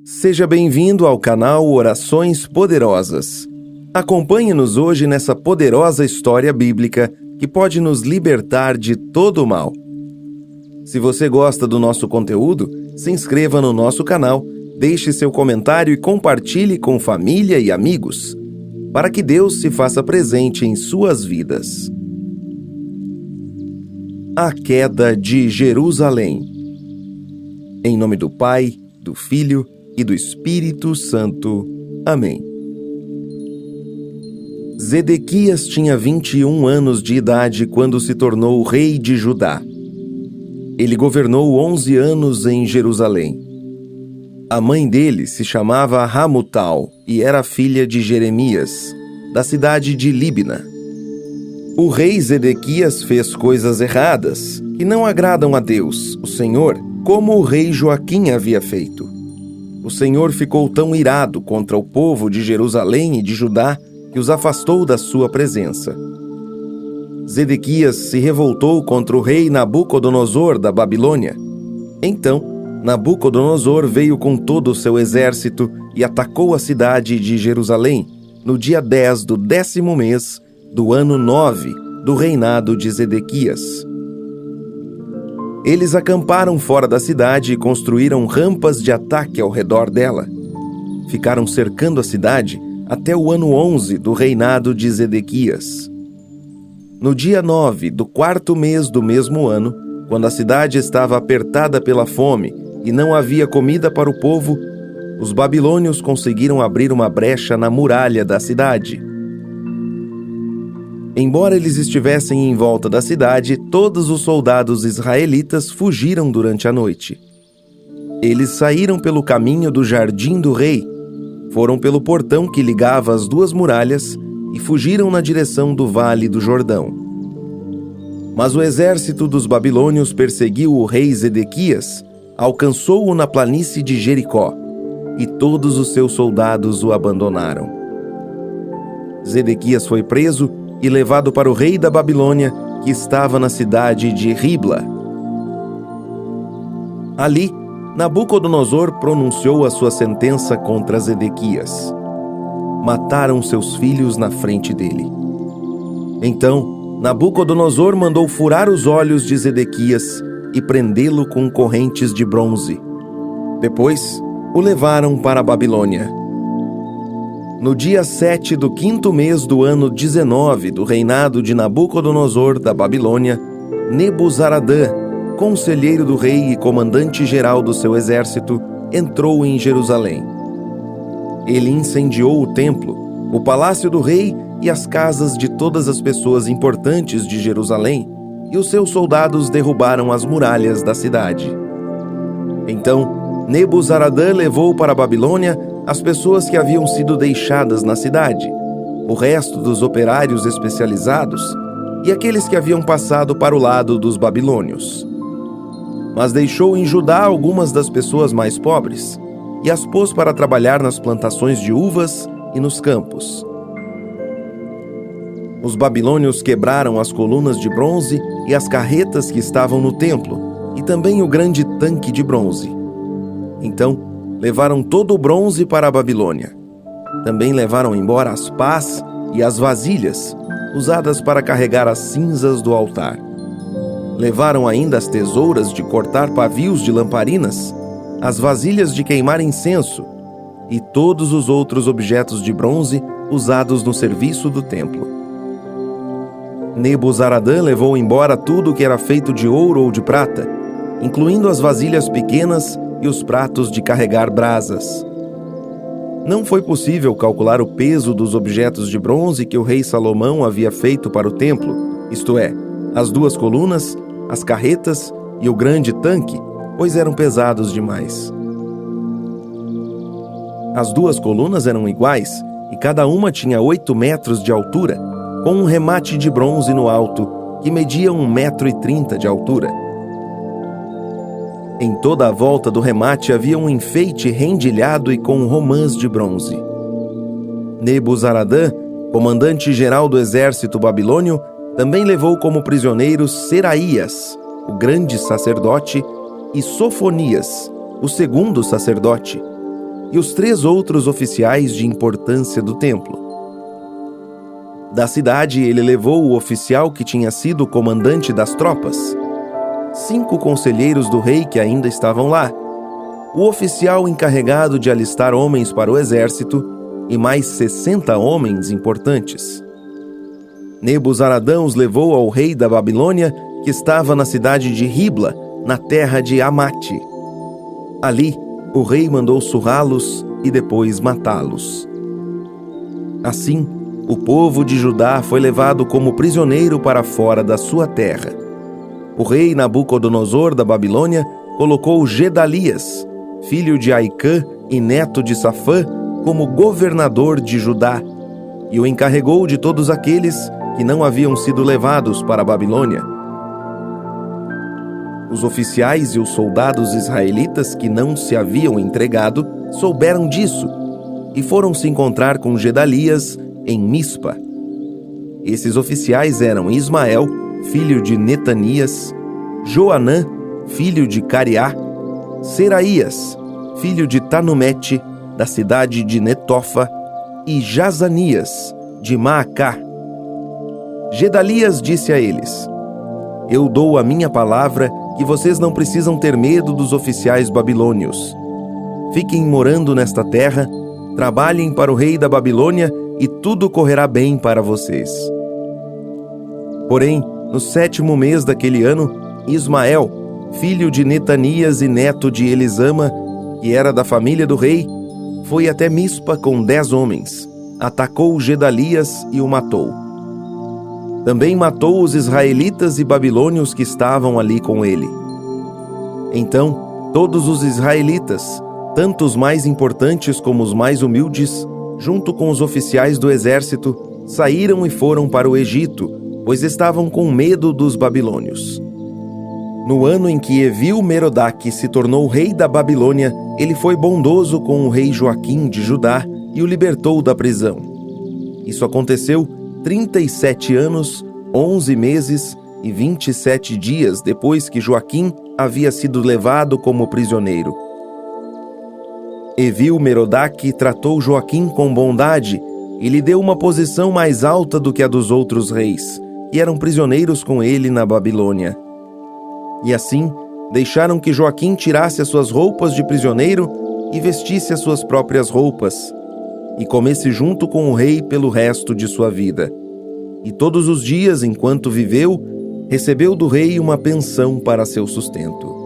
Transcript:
Seja bem-vindo ao canal Orações Poderosas. Acompanhe-nos hoje nessa poderosa história bíblica que pode nos libertar de todo o mal. Se você gosta do nosso conteúdo, se inscreva no nosso canal, deixe seu comentário e compartilhe com família e amigos, para que Deus se faça presente em suas vidas. A queda de Jerusalém. Em nome do Pai, do Filho e do Espírito Santo. Amém. Zedequias tinha 21 anos de idade quando se tornou rei de Judá. Ele governou 11 anos em Jerusalém. A mãe dele se chamava Hamutal e era filha de Jeremias, da cidade de Líbna. O rei Zedequias fez coisas erradas que não agradam a Deus, o Senhor, como o rei Joaquim havia feito. O Senhor ficou tão irado contra o povo de Jerusalém e de Judá que os afastou da sua presença. Zedequias se revoltou contra o rei Nabucodonosor da Babilônia. Então, Nabucodonosor veio com todo o seu exército e atacou a cidade de Jerusalém no dia 10 do 10º mês do ano 9 do reinado de Zedequias. Eles acamparam fora da cidade e construíram rampas de ataque ao redor dela. Ficaram cercando a cidade até o ano 11 do reinado de Zedequias. No dia 9 do 4º mês do mesmo ano, quando a cidade estava apertada pela fome e não havia comida para o povo, os babilônios conseguiram abrir uma brecha na muralha da cidade. Embora eles estivessem em volta da cidade, todos os soldados israelitas fugiram durante a noite. Eles saíram pelo caminho do Jardim do Rei, foram pelo portão que ligava as duas muralhas e fugiram na direção do Vale do Jordão. Mas o exército dos babilônios perseguiu o rei Zedequias, alcançou-o na planície de Jericó, e todos os seus soldados o abandonaram. Zedequias foi preso e levado para o rei da Babilônia, que estava na cidade de Ribla. Ali, Nabucodonosor pronunciou a sua sentença contra Zedequias. Mataram seus filhos na frente dele. Então, Nabucodonosor mandou furar os olhos de Zedequias e prendê-lo com correntes de bronze. Depois, o levaram para a Babilônia. No dia 7 do 5º mês do ano 19 do reinado de Nabucodonosor da Babilônia, Nebuzaradã, conselheiro do rei e comandante-geral do seu exército, entrou em Jerusalém. Ele incendiou o templo, o palácio do rei e as casas de todas as pessoas importantes de Jerusalém, e os seus soldados derrubaram as muralhas da cidade. Então, Nebuzaradã levou para a Babilônia as pessoas que haviam sido deixadas na cidade, o resto dos operários especializados e aqueles que haviam passado para o lado dos babilônios. Mas deixou em Judá algumas das pessoas mais pobres e as pôs para trabalhar nas plantações de uvas e nos campos. Os babilônios quebraram as colunas de bronze e as carretas que estavam no templo, e também o grande tanque de bronze. Então, levaram todo o bronze para a Babilônia. Também levaram embora as pás e as vasilhas, usadas para carregar as cinzas do altar. Levaram ainda as tesouras de cortar pavios de lamparinas, as vasilhas de queimar incenso e todos os outros objetos de bronze usados no serviço do templo. Nebuzaradã levou embora tudo que era feito de ouro ou de prata, incluindo as vasilhas pequenas e os pratos de carregar brasas. Não foi possível calcular o peso dos objetos de bronze que o rei Salomão havia feito para o templo, isto é, as duas colunas, as carretas e o grande tanque, pois eram pesados demais. As duas colunas eram iguais e cada uma tinha 8 metros de altura, com um remate de bronze no alto, que media 1,30 m de altura. Em toda a volta do remate havia um enfeite rendilhado e com romãs de bronze. Nebuzaradã, comandante-geral do exército babilônio, também levou como prisioneiros Seraías, o grande sacerdote, e Sofonias, o segundo sacerdote, e os 3 outros oficiais de importância do templo. Da cidade, ele levou o oficial que tinha sido comandante das tropas, 5 conselheiros do rei que ainda estavam lá, o oficial encarregado de alistar homens para o exército e mais 60 homens importantes. Nebuzaradã os levou ao rei da Babilônia, que estava na cidade de Ribla, na terra de Amate. Ali, o rei mandou surrá-los e depois matá-los. Assim, o povo de Judá foi levado como prisioneiro para fora da sua terra. O rei Nabucodonosor da Babilônia colocou Gedalias, filho de Aicã e neto de Safã, como governador de Judá, e o encarregou de todos aqueles que não haviam sido levados para a Babilônia. Os oficiais e os soldados israelitas que não se haviam entregado souberam disso e foram se encontrar com Gedalias em Mispa. Esses oficiais eram Ismael, filho de Netanias, Joanã, filho de Cariá, Seraías, filho de Tanumete, da cidade de Netofa, e Jazanias, de Maacá. Gedalias disse a eles: Eu dou a minha palavra que vocês não precisam ter medo dos oficiais babilônios. Fiquem morando nesta terra, trabalhem para o rei da Babilônia e tudo correrá bem para vocês. Porém, no 7º mês daquele ano, Ismael, filho de Netanias e neto de Elisama, que era da família do rei, foi até Mispa com 10 homens, atacou Gedalias e o matou. Também matou os israelitas e babilônios que estavam ali com ele. Então, todos os israelitas, tanto os mais importantes como os mais humildes, junto com os oficiais do exército, saíram e foram para o Egito, pois estavam com medo dos babilônios. No ano em que Evil-Merodach se tornou rei da Babilônia, ele foi bondoso com o rei Joaquim de Judá e o libertou da prisão. Isso aconteceu 37 anos, 11 meses e 27 dias depois que Joaquim havia sido levado como prisioneiro. Evil-Merodach tratou Joaquim com bondade e lhe deu uma posição mais alta do que a dos outros reis, que eram prisioneiros com ele na Babilônia. E assim, deixaram que Joaquim tirasse as suas roupas de prisioneiro e vestisse as suas próprias roupas, e comesse junto com o rei pelo resto de sua vida. E todos os dias, enquanto viveu, recebeu do rei uma pensão para seu sustento.